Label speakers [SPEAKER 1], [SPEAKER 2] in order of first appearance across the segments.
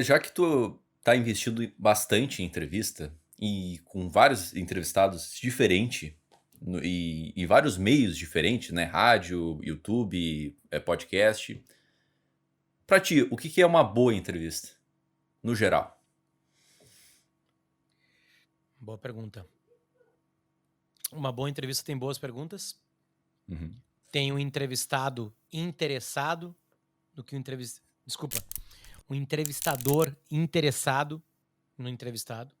[SPEAKER 1] Já que tu tá investindo bastante em entrevista e com vários entrevistados diferentes e vários meios diferentes, né? Rádio, YouTube, podcast. Pra ti, o que que é uma boa entrevista, no geral?
[SPEAKER 2] Boa pergunta. Uma boa entrevista tem boas perguntas.
[SPEAKER 1] Uhum.
[SPEAKER 2] Tem um entrevistado interessado no que o Desculpa. Um entrevistador interessado no entrevistado.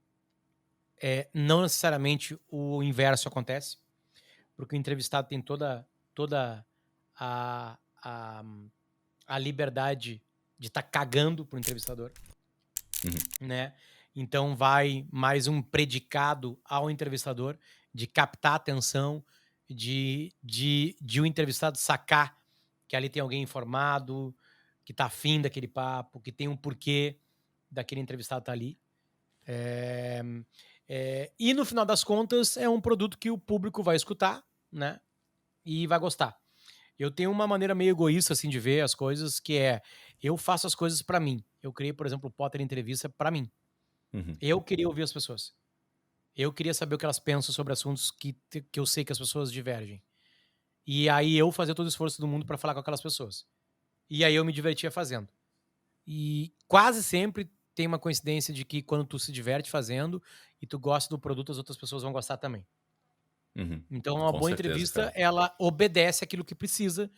[SPEAKER 2] Não necessariamente o inverso acontece, porque o entrevistado tem toda a, a, a liberdade de estar cagando pro entrevistador,
[SPEAKER 1] Uhum.
[SPEAKER 2] né? Então vai mais um predicado ao entrevistador de captar a atenção, de o entrevistado sacar que ali tem alguém informado, que tá afim daquele papo, que tem um porquê daquele entrevistado estar ali. E no final das contas é um produto que o público vai escutar, né? E vai gostar. Eu tenho uma maneira meio egoísta assim de ver as coisas, que é eu faço as coisas pra mim. Eu criei, por exemplo, o Potter Entrevista pra mim.
[SPEAKER 1] Uhum.
[SPEAKER 2] Eu queria ouvir as pessoas. Eu queria saber o que elas pensam sobre assuntos que eu sei que as pessoas divergem. E aí eu fazia todo o esforço do mundo pra falar com aquelas pessoas. E aí eu me divertia fazendo. E quase sempre tem uma coincidência de que quando tu se diverte fazendo e tu gosta do produto, as outras pessoas vão gostar também.
[SPEAKER 1] Uhum.
[SPEAKER 2] Então, uma
[SPEAKER 1] Com
[SPEAKER 2] boa
[SPEAKER 1] certeza,
[SPEAKER 2] entrevista,
[SPEAKER 1] cara.
[SPEAKER 2] ela obedece aquilo que precisa,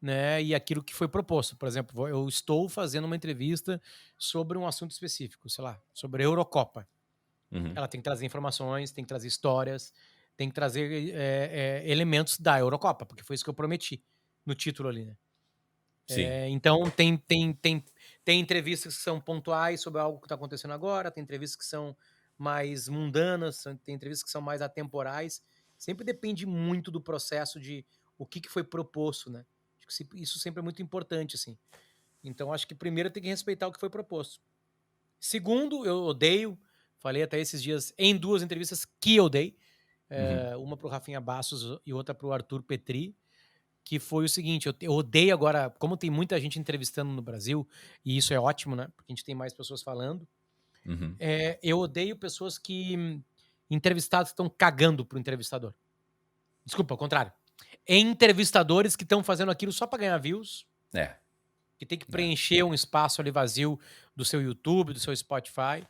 [SPEAKER 2] né? E aquilo que foi proposto. Por exemplo, eu estou fazendo uma entrevista sobre um assunto específico, sei lá, sobre a Eurocopa.
[SPEAKER 1] Uhum.
[SPEAKER 2] Ela tem que trazer informações, tem que trazer histórias, tem que trazer elementos da Eurocopa, porque foi isso que eu prometi no título ali, né?
[SPEAKER 1] Sim.
[SPEAKER 2] Então, tem entrevistas que são pontuais sobre algo que está acontecendo agora, tem entrevistas que são mais mundanas, tem entrevistas que são mais atemporais. Sempre depende muito do processo de o que foi proposto, né? Acho que isso sempre é muito importante, assim. Então, acho que primeiro tem que respeitar o que foi proposto. Segundo, eu odeio, falei até esses dias em 2 entrevistas que eu dei,
[SPEAKER 1] Uhum.
[SPEAKER 2] uma para o Rafinha Bastos e outra para o Arthur Petri, que foi o seguinte, eu odeio agora, como tem muita gente entrevistando no Brasil, e isso é ótimo, né, porque a gente tem mais pessoas falando,
[SPEAKER 1] Uhum.
[SPEAKER 2] eu odeio pessoas que entrevistados estão cagando pro entrevistador. Desculpa, ao contrário. Entrevistadores que estão fazendo aquilo só para ganhar views,
[SPEAKER 1] É,
[SPEAKER 2] que tem que
[SPEAKER 1] é.
[SPEAKER 2] preencher um espaço ali vazio do seu YouTube, do seu Spotify.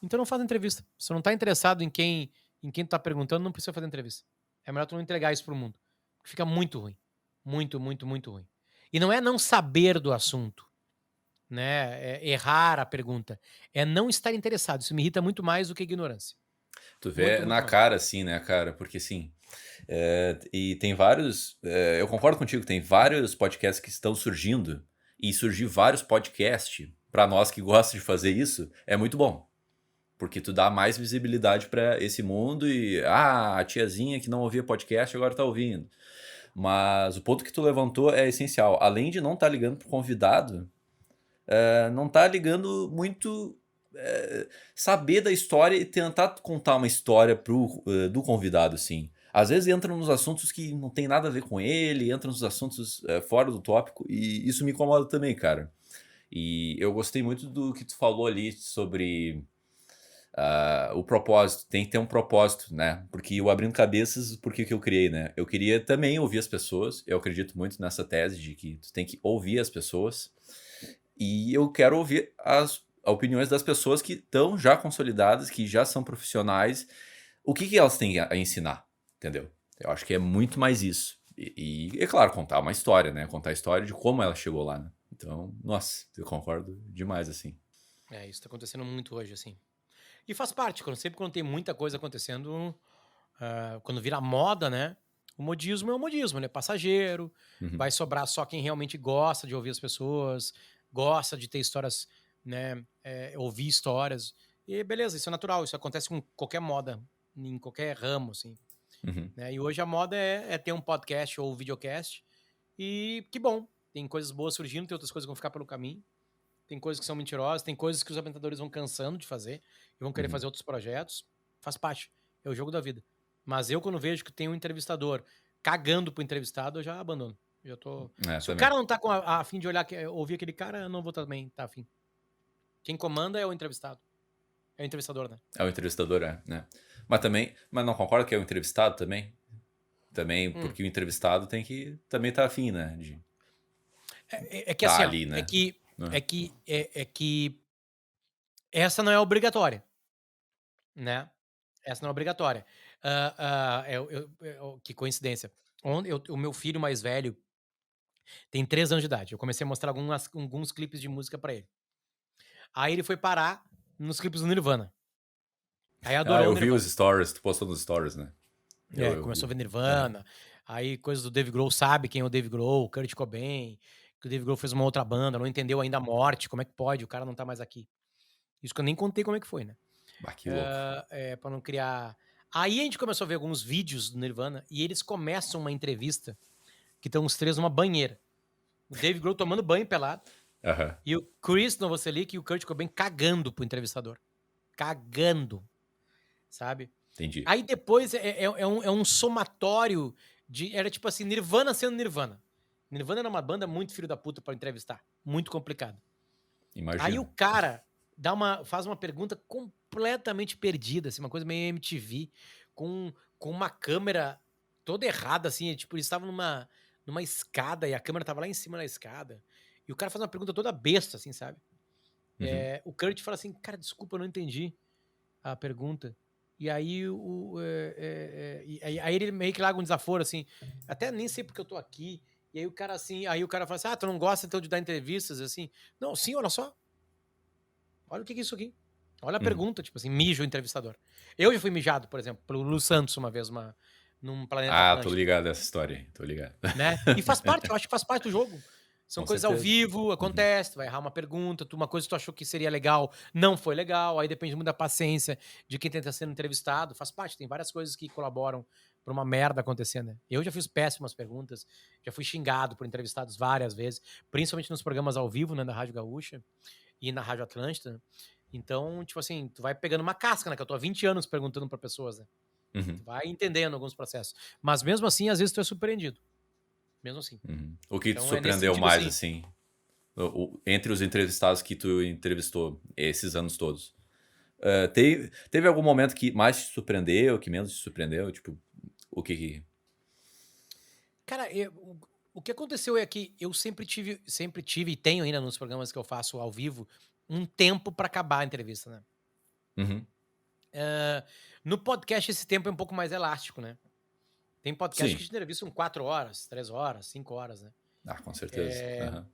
[SPEAKER 2] Então não faz entrevista. Se não tá interessado em quem tu tá perguntando, não precisa fazer entrevista. É melhor tu não entregar isso pro mundo. Porque fica muito ruim. Muito, muito, muito ruim. E não é não saber do assunto, né? É errar a pergunta. É não estar interessado. Isso me irrita muito mais do que a ignorância.
[SPEAKER 1] Tu
[SPEAKER 2] Muito,
[SPEAKER 1] vê
[SPEAKER 2] muito
[SPEAKER 1] na
[SPEAKER 2] mais.
[SPEAKER 1] cara, assim, né, cara? Porque, assim, e tem vários. Eu concordo contigo, tem vários podcasts que estão surgindo. E surgir vários podcasts, pra nós que gostam de fazer isso, é muito bom. Porque tu dá mais visibilidade pra esse mundo e. Ah, a tiazinha que não ouvia podcast agora tá ouvindo. Mas o ponto que tu levantou é essencial. Além de não estar ligando pro convidado, não tá ligando muito. Saber da história e tentar contar uma história do convidado, sim. Às vezes entra nos assuntos que não tem nada a ver com ele, entra nos assuntos fora do tópico, e isso me incomoda também, cara. E eu gostei muito do que tu falou ali sobre o propósito. Tem que ter um propósito, né? Porque o Abrindo Cabeças, por que que eu criei, né? Eu queria também ouvir as pessoas, eu acredito muito nessa tese de que tu tem que ouvir as pessoas, e eu quero ouvir as opiniões das pessoas que estão já consolidadas, que já são profissionais, o que que elas têm a ensinar, entendeu? Eu acho que é muito mais isso. É claro, contar uma história, né? Contar a história de como ela chegou lá, né? Então, nossa, eu concordo demais, assim.
[SPEAKER 2] Isso tá acontecendo muito hoje, assim. E faz parte, sempre quando tem muita coisa acontecendo, quando vira moda, né? O modismo é o modismo, ele é passageiro,
[SPEAKER 1] Uhum.
[SPEAKER 2] vai sobrar só quem realmente gosta de ouvir as pessoas, gosta de ter histórias, né? Ouvir histórias. E beleza, isso é natural, isso acontece com qualquer moda, em qualquer ramo, assim.
[SPEAKER 1] Uhum.
[SPEAKER 2] Né? E hoje a moda é ter um podcast ou videocast. E que bom, tem coisas boas surgindo, tem outras coisas que vão ficar pelo caminho. Tem coisas que são mentirosas, tem coisas que os apresentadores vão cansando de fazer e vão querer
[SPEAKER 1] Uhum.
[SPEAKER 2] fazer outros projetos. Faz parte, é o jogo da vida. Mas eu, quando vejo que tem um entrevistador cagando pro entrevistado, eu já abandono. Já tô.
[SPEAKER 1] É,
[SPEAKER 2] Se o
[SPEAKER 1] também.
[SPEAKER 2] cara não tá com a fim de olhar, ouvir aquele cara, eu não vou também tá afim. Quem comanda é o entrevistado. É o entrevistador, né?
[SPEAKER 1] É o entrevistador, né? Mas não concorda que é o entrevistado também? Também, porque o entrevistado tem que também tá afim, né? De
[SPEAKER 2] É que
[SPEAKER 1] tá
[SPEAKER 2] assim, ó,
[SPEAKER 1] ali, né?
[SPEAKER 2] é que essa não é obrigatória, né? Essa não é obrigatória. Que coincidência. O meu filho mais velho tem 3 anos de idade. Eu comecei a mostrar alguns clipes de música pra ele. Aí ele foi parar nos clipes do Nirvana. Aí
[SPEAKER 1] Ah,
[SPEAKER 2] adorou o
[SPEAKER 1] eu vi os
[SPEAKER 2] Nirvana.
[SPEAKER 1] stories, tu postou nos stories, né? Eu
[SPEAKER 2] Começou a
[SPEAKER 1] vi.
[SPEAKER 2] ver Nirvana, aí coisas do Dave Grohl, sabe quem é o Dave Grohl, o Kurt Cobain, que o Dave Grohl fez uma outra banda, não entendeu ainda a morte, como é que pode, o cara não tá mais aqui. Isso que eu nem contei como é que foi, né?
[SPEAKER 1] Bah, que louco.
[SPEAKER 2] Pra não criar... Aí a gente começou a ver alguns vídeos do Nirvana e eles começam uma entrevista que estão os 3 numa banheira. O Dave Grohl tomando banho pelado
[SPEAKER 1] Aham.
[SPEAKER 2] e o Chris Novoselic e o Kurt Cobain cagando pro entrevistador. Cagando, sabe?
[SPEAKER 1] Entendi.
[SPEAKER 2] Aí depois é um somatório de... Era tipo assim, Nirvana sendo Nirvana. Nirvana era uma banda muito filho da puta pra entrevistar. Muito complicado. Aí o
[SPEAKER 1] Imagina.
[SPEAKER 2] cara faz uma pergunta completamente perdida, assim, uma coisa meio MTV, com uma câmera toda errada, assim, tipo, eles estavam numa escada e a câmera tava lá em cima da escada. E o cara faz uma pergunta toda besta, assim, sabe?
[SPEAKER 1] Uhum.
[SPEAKER 2] O Kurt fala assim, cara, desculpa, eu não entendi a pergunta. E aí, aí ele meio que larga um desaforo, assim, até nem sei porque eu tô aqui. E aí o cara fala assim, tu não gosta então de dar entrevistas, assim? Não, sim, olha só. Olha o que é isso aqui. Olha a pergunta, tipo assim, mija o entrevistador. Eu já fui mijado, por exemplo, pelo Lu Santos uma vez, num Planeta
[SPEAKER 1] Ah, tô
[SPEAKER 2] Atlântico,
[SPEAKER 1] ligado nessa história aí, tô ligado.
[SPEAKER 2] né? E faz parte, eu acho que faz parte do jogo. São
[SPEAKER 1] Com
[SPEAKER 2] coisas ao
[SPEAKER 1] certeza.
[SPEAKER 2] vivo, acontece, tu vai errar uma pergunta, uma coisa que tu achou que seria legal, não foi legal, aí depende muito da paciência de quem está sendo entrevistado, faz parte, tem várias coisas que colaboram pra uma merda acontecer, né? Eu já fiz péssimas perguntas, já fui xingado por entrevistados várias vezes, principalmente nos programas ao vivo, né, da Rádio Gaúcha e na Rádio Atlântida, né? Então, tipo assim, tu vai pegando uma casca, né? Que eu tô há 20 anos perguntando pra pessoas, né?
[SPEAKER 1] Uhum.
[SPEAKER 2] Tu vai entendendo alguns processos. Mas mesmo assim, às vezes tu é surpreendido. Mesmo assim.
[SPEAKER 1] Uhum. O que te
[SPEAKER 2] Então é nesse
[SPEAKER 1] surpreendeu
[SPEAKER 2] sentido,
[SPEAKER 1] mais,
[SPEAKER 2] assim.
[SPEAKER 1] assim, entre os entrevistados que tu entrevistou esses anos todos? Teve algum momento que mais te surpreendeu, que menos te surpreendeu? Tipo, o que...
[SPEAKER 2] Cara, o que aconteceu é que eu sempre tive e tenho ainda nos programas que eu faço ao vivo, um tempo pra acabar a entrevista, né?
[SPEAKER 1] Uhum.
[SPEAKER 2] No podcast, esse tempo é um pouco mais elástico, né? Tem podcast que
[SPEAKER 1] Sim.
[SPEAKER 2] te entrevistam 4 horas, 3 horas, 5 horas, né?
[SPEAKER 1] Ah, com certeza. Aham.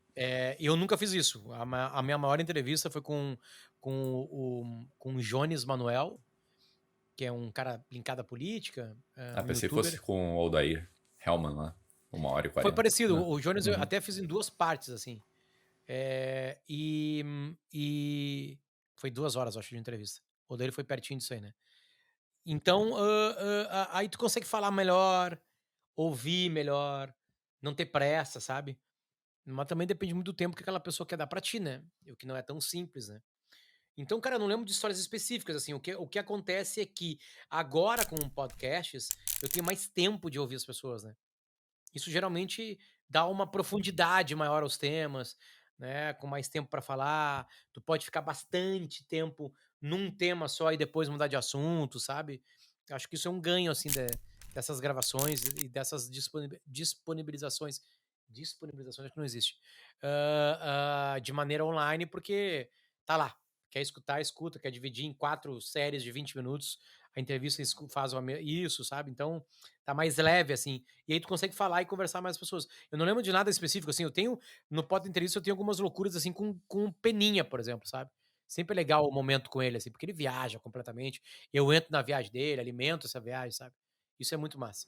[SPEAKER 2] Eu nunca fiz isso. A minha maior entrevista foi com o Jones Manuel, que é um cara linkado à política, um
[SPEAKER 1] Pensei que fosse
[SPEAKER 2] youtuber.
[SPEAKER 1] com o Aldair Hellman lá. 1h40.
[SPEAKER 2] Foi parecido.
[SPEAKER 1] Né?
[SPEAKER 2] O Jones eu
[SPEAKER 1] Uhum.
[SPEAKER 2] até fiz em 2 partes, assim. E foi 2 horas, eu acho, de entrevista. O dele foi pertinho disso aí, né? Então, aí tu consegue falar melhor, ouvir melhor, não ter pressa, sabe? Mas também depende muito do tempo que aquela pessoa quer dar pra ti, né? O que não é tão simples, né? Então, cara, eu não lembro de histórias específicas, assim. O que acontece é que agora, com podcasts, eu tenho mais tempo de ouvir as pessoas, né? Isso geralmente dá uma profundidade maior aos temas, né? Com mais tempo pra falar. Tu pode ficar bastante tempo num tema só e depois mudar de assunto, sabe? Acho que isso é um ganho, assim, dessas gravações e dessas disponibilizações. Disponibilizações acho que não existe. De maneira online, porque tá lá. Quer escutar, escuta. Quer dividir em 4 séries de 20 minutos, a entrevista faz isso, sabe? Então, tá mais leve, assim. E aí tu consegue falar e conversar mais com as pessoas. Eu não lembro de nada específico, assim. No Pod Entrevista, eu tenho algumas loucuras, assim, com o Peninha, por exemplo, sabe? Sempre é legal o momento com ele, assim, porque ele viaja completamente. Eu entro na viagem dele, alimento essa viagem, sabe? Isso é muito massa.